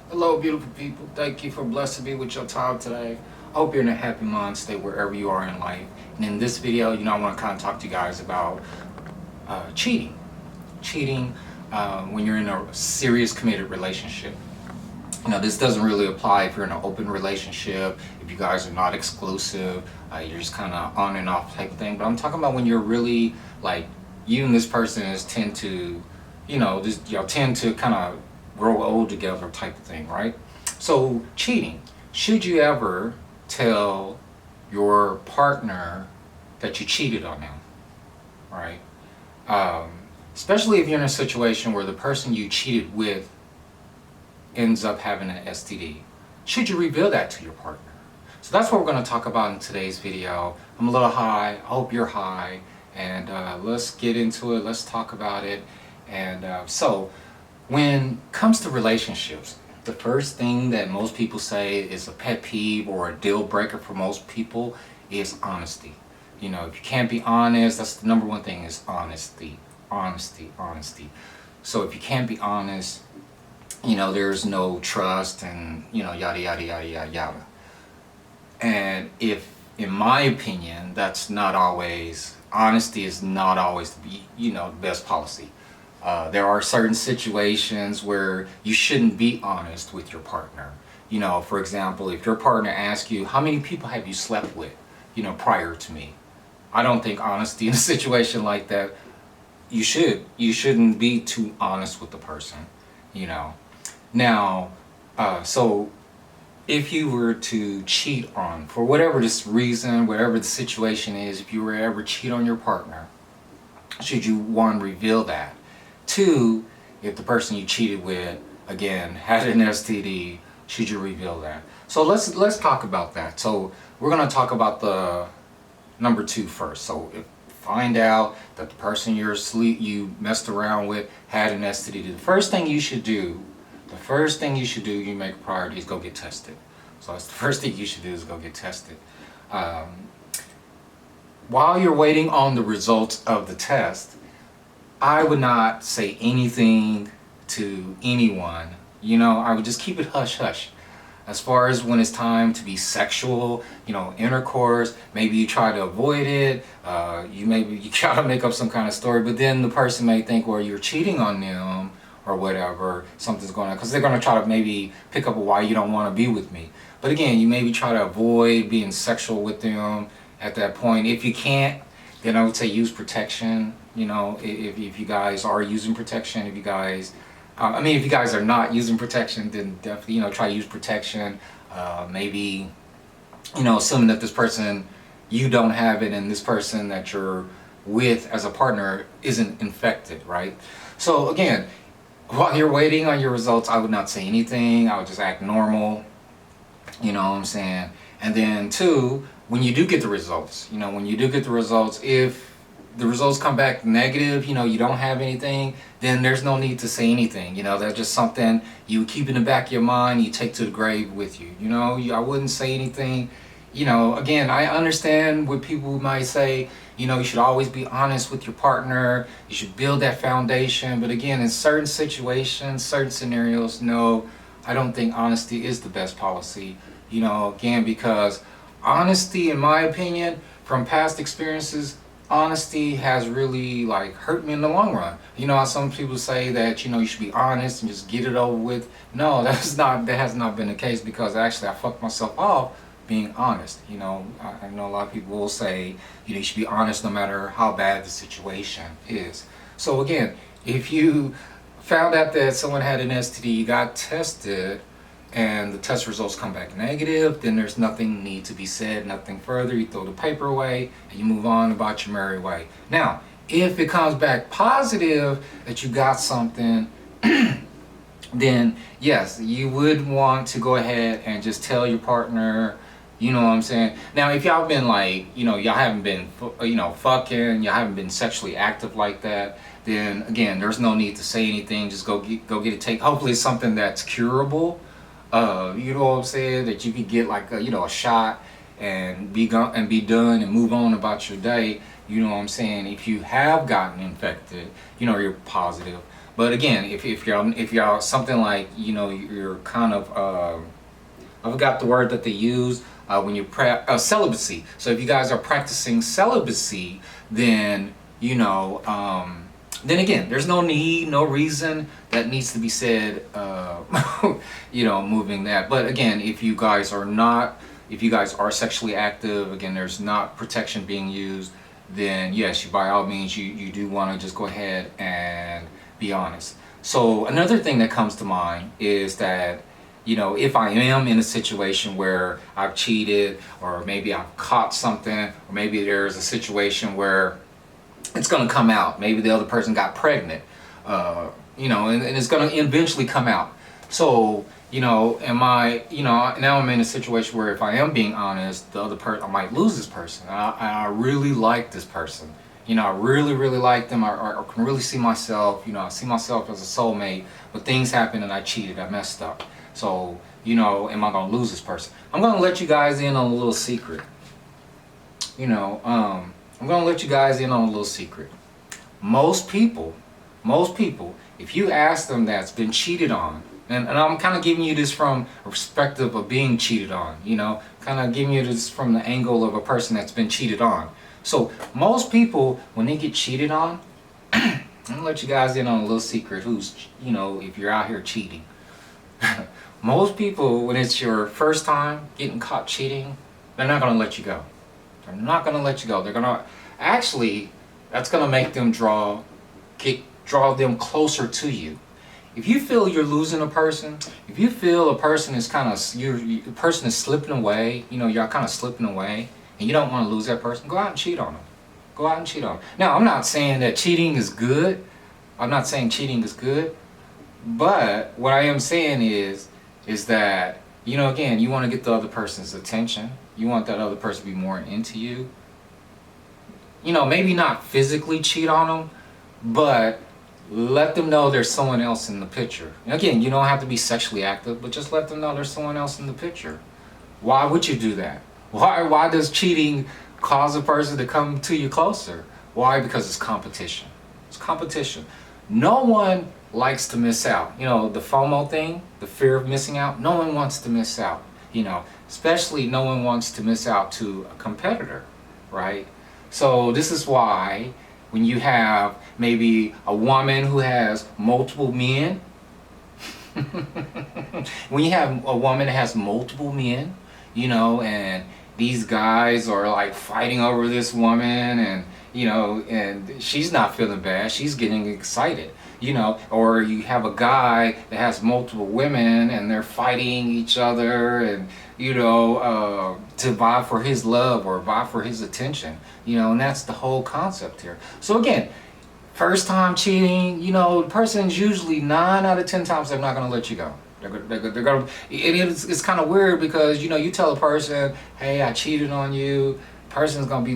Hello, beautiful people. Thank you for blessing me with your time today. I hope you're in a happy mind state wherever you are in life. And in this video, I want to kind of talk to you guys about cheating. Cheating when you're in a serious committed relationship. This doesn't really apply if you're in an open relationship, if you guys are not exclusive, you're just kind of on and off type of thing. But I'm talking about when you're really like, you and this person is tend to, just y'all tend to kind of grow old together type of thing, right? So cheating. Should you ever tell your partner that you cheated on them, right? Um, Especially if you're in a situation where the person you cheated with ends up having an STD. Should you reveal that to your partner? So that's what we're going to talk about in today's video. I'm a little high. I hope you're high. And let's get into it. Let's talk about it. And so when it comes to relationships, the first thing that most people say is a pet peeve or a deal breaker for most people is honesty. If you can't be honest, that's the number one thing is honesty. Honesty. So if you can't be honest, there's no trust and, yada, yada, yada, yada, yada. And if, in my opinion, honesty is not always the best policy. There are certain situations where you shouldn't be honest with your partner. For example, if your partner asks you, how many people have you slept with, prior to me? I don't think honesty in a situation like that, you shouldn't be too honest with the person, Now, so if you were to cheat on, for whatever this reason, whatever the situation is, if you were ever cheat on your partner, should you, one, reveal that? Two, if the person you cheated with, again, had an STD, should you reveal that? So let's talk about that. So we're going to talk about the number two first. So if find out that the person you messed around with had an STD, the first thing you should do, you make a priority is go get tested. So that's the first thing you should do is go get tested. While you're waiting on the results of the test, I would not say anything to anyone. I would just keep it hush hush. As far as when it's time to be sexual, intercourse, maybe you try to avoid it, you try to make up some kind of story, but then the person may think, well, you're cheating on them or whatever, something's going on, because they're going to try to maybe pick up why you don't want to be with me. But again, you maybe try to avoid being sexual with them at that point. If you can't, then I would say use protection. If you guys are using protection, if you guys are not using protection, then definitely, try to use protection. Maybe, assuming that this person, you don't have it, and this person that you're with as a partner isn't infected, right? So again, while you're waiting on your results, I would not say anything. I would just act normal. You know what I'm saying? And then two, when you do get the results, if the results come back negative, you don't have anything, then there's no need to say anything. That's just something you keep in the back of your mind, you take to the grave with you. I wouldn't say anything. Again, I understand what people might say, you should always be honest with your partner, you should build that foundation. But again, in certain situations, certain scenarios, no, I don't think honesty is the best policy. Again, because honesty, in my opinion, from past experiences, honesty has really hurt me in the long run. How some people say that you should be honest and just get it over with. No, that has not been the case, because actually I fucked myself off being honest. I know a lot of people will say you should be honest no matter how bad the situation is. So again, if you found out that someone had an STD, you got tested, and the test results come back negative, then there's nothing need to be said, nothing further. You throw the paper away and you move on about your merry way. Now, if it comes back positive that you got something, then yes, you would want to go ahead and just tell your partner. You know what I'm saying? Now, if y'all been y'all haven't been, fucking, y'all haven't been sexually active like that, then again, there's no need to say anything. Just go get it taken. Hopefully it's something that's curable. You know what I'm saying? That you could get a shot and be done and move on about your day. You know what I'm saying? If you have gotten infected, you're positive. But again, if y'all something like, you know, you're kind of I forgot the word that they use when you celibacy. So if you guys are practicing celibacy, then you know, then again, there's no need, no reason that needs to be said. You know, moving that. But again, if you guys are not, if you guys are sexually active, again, there's not protection being used, then yes, you, by all means, you do want to just go ahead and be honest. So another thing that comes to mind is that, you know, if I am in a situation where I've cheated, or maybe I've caught something, or maybe there's a situation where it's going to come out, maybe the other person got pregnant, you know, and it's going to eventually come out. So, you know, am I, you know, now I'm in a situation where if I am being honest, the other person, I might lose this person. I really like this person. You know, I really, really like them. I can really see myself, you know, I see myself as a soulmate, but things happened and I cheated, I messed up. So, you know, am I going to lose this person? I'm going to let you guys in on a little secret. You know, I'm going to let you guys in on a little secret. Most people, if you ask them that's been cheated on, and I'm kind of giving you this from a perspective of being cheated on, you know, kind of giving you this from the angle of a person that's been cheated on. So most people, when they get cheated on, I'm gonna let you guys in on a little secret who's, you know, if you're out here cheating. Most people, when it's your first time getting caught cheating, they're not gonna let you go. They're not gonna let you go. They're gonna, actually, that's gonna make them draw them closer to you. If you feel you're losing a person, if you feel a person is kind of, the person is slipping away, you know, you're kind of slipping away, and you don't want to lose that person, go out and cheat on them. Go out and cheat on them. Now, I'm not saying that cheating is good. I'm not saying cheating is good. But what I am saying is that, you know, again, you want to get the other person's attention. You want that other person to be more into you. You know, maybe not physically cheat on them, but let them know there's someone else in the picture. And again, you don't have to be sexually active, but just let them know there's someone else in the picture. Why would you do that? Why does cheating cause a person to come to you closer? Why? Because it's competition. It's competition. No one likes to miss out. You know, the FOMO thing, the fear of missing out, no one wants to miss out. You know, especially no one wants to miss out to a competitor, right? So this is why when you have maybe a woman who has multiple men, when you have a woman that has multiple men, you know, and these guys are like fighting over this woman, and you know, and she's not feeling bad, she's getting excited, you know. Or you have a guy that has multiple women and they're fighting each other, and you know, to vie for his love or vie for his attention, you know. And that's the whole concept here. So again, first time cheating, you know, the person's usually 9 out of 10 times they're not going to let you go. They're gonna. It's kind of weird because, you know, you tell a person, hey, I cheated on you. Person's gonna be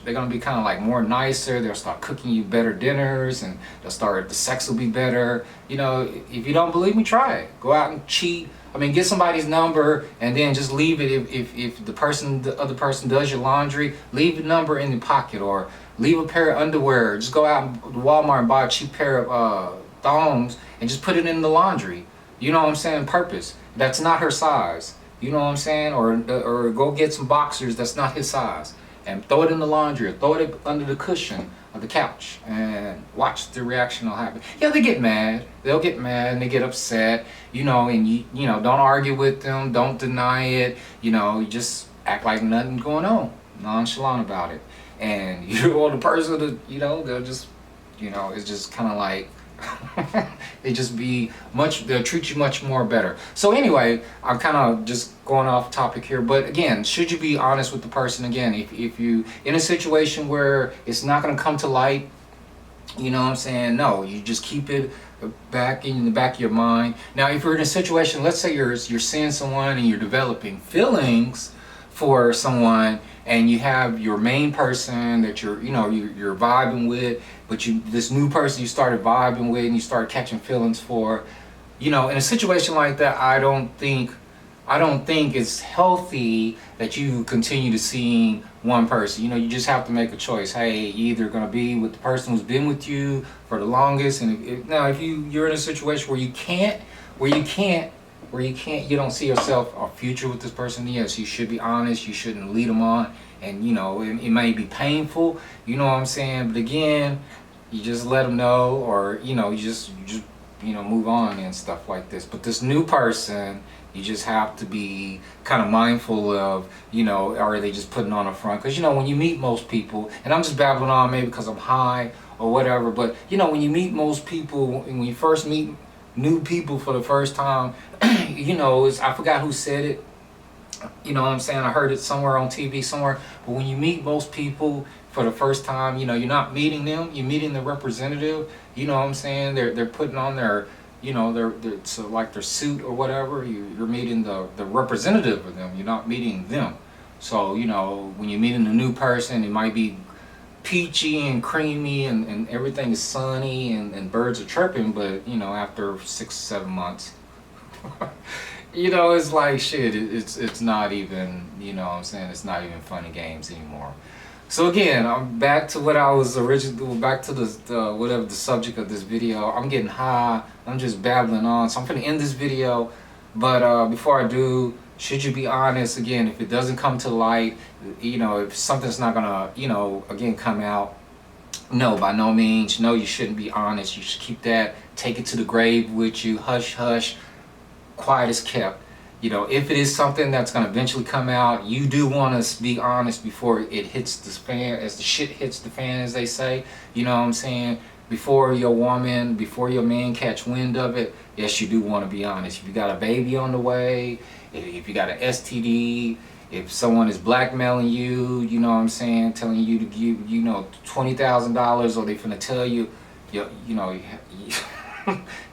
they're gonna be kind of like more nicer. They'll start cooking you better dinners, and the sex will be better. You know, if you don't believe me, try it. Go out and cheat. I mean, get somebody's number and then just leave it. If the other person does your laundry, leave the number in the pocket, or leave a pair of underwear. Just go out to Walmart and buy a cheap pair of thongs and just put it in the laundry. You know what I'm saying? Purpose. That's not her size. You know what I'm saying? Or go get some boxers that's not his size and throw it in the laundry, or throw it under the cushion of the couch, and watch the reaction will happen. Yeah, they get mad. They'll get mad and they get upset. You know, and you know, don't argue with them. Don't deny it. You know, you just act like nothing's going on. Nonchalant about it. And you know, the person, you know, they'll just, you know, it's just kind of like, they'll treat you much more better. So anyway, I'm kind of just going off topic here, but again, should you be honest with the person? Again, if you in a situation where it's not going to come to light, you know what I'm saying, no, you just keep it back in the back of your mind. Now, if you're in a situation, let's say you're seeing someone and you're developing feelings for someone, and you have your main person that you're vibing with, but this new person you started vibing with and you start catching feelings for, you know, in a situation like that, I don't think it's healthy that you continue to seeing one person. You know, you just have to make a choice. Hey, you either gonna be with the person who's been with you for the longest, and now if you're in a situation where you can't, where you can't, you don't see yourself a future with this person. Yes, you should be honest. You shouldn't lead them on, and you know it may be painful. You know what I'm saying? But again, you just let them know, or you know, you just move on and stuff like this. But this new person, you just have to be kind of mindful of, you know, are they just putting on a front? Because you know, when you meet most people, and I'm just babbling on maybe because I'm high or whatever, but you know, when you meet most people, when you first meet new people for the first time, you know, I forgot who said it. You know what I'm saying? I heard it somewhere on TV somewhere. But when you meet most people for the first time, you know, you're not meeting them. You're meeting the representative. You know what I'm saying? They're putting on their, you know, their so like their suit or whatever. You're meeting the representative of them. You're not meeting them. So you know, when you're meeting a new person, it might be peachy and creamy and everything is sunny and birds are chirping. But you know, after 6 7 months. You know, it's like shit. It's not even. You know, what I'm saying, it's not even funny games anymore. So again, I'm back to what I was originally. Back to the whatever the subject of this video. I'm getting high. I'm just babbling on. So I'm gonna end this video. But before I do, should you be honest? Again, if it doesn't come to light, you know, if something's not gonna, you know, again come out. No, by no means. No, you shouldn't be honest. You should keep that. Take it to the grave with you. Hush, hush. Quiet as kept. You know, if it is something that's going to eventually come out, you do want to be honest before it hits the fan, as the shit hits the fan, as they say. You know what I'm saying? Before your woman, before your man catch wind of it, yes, you do want to be honest. If you got a baby on the way, if you got an STD, if someone is blackmailing you, you know what I'm saying, telling you to give, you know, $20,000, or they finna tell you, you know,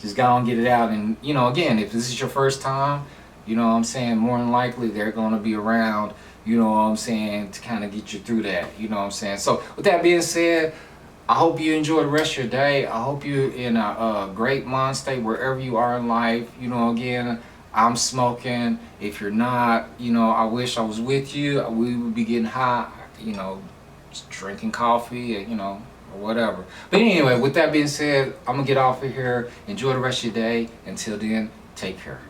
just go and get it out. And you know, again, if this is your first time, you know what I'm saying, more than likely they're going to be around, you know what I'm saying, to kind of get you through that, you know what I'm saying. So with that being said, I hope you enjoy the rest of your day. I hope you're in a great mind state wherever you are in life. You know, again, I'm smoking. If you're not, you know, I wish I was with you. We would be getting high, you know, just drinking coffee, you know, or whatever. But anyway, with that being said, I'm going to get off of here. Enjoy the rest of your day. Until then, take care.